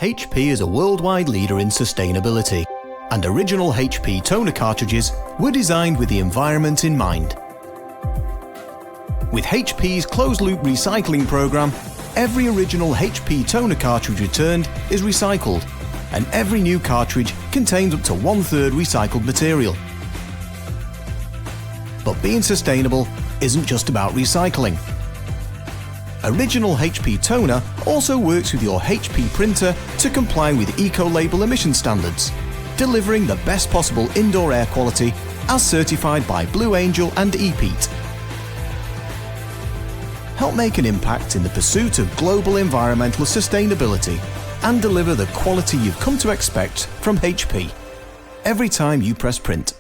HP is a worldwide leader in sustainability, and original HP toner cartridges were designed with the environment in mind. With HP's closed-loop recycling program, every original HP toner cartridge returned is recycled, and every new cartridge contains up to 1/3 recycled material. But being sustainable isn't just about recycling. Original HP toner also works with your HP printer to comply with eco-label emission standards, delivering the best possible indoor air quality as certified by Blue Angel and EPEAT. Help make an impact in the pursuit of global environmental sustainability and deliver the quality you've come to expect from HP every time you press print.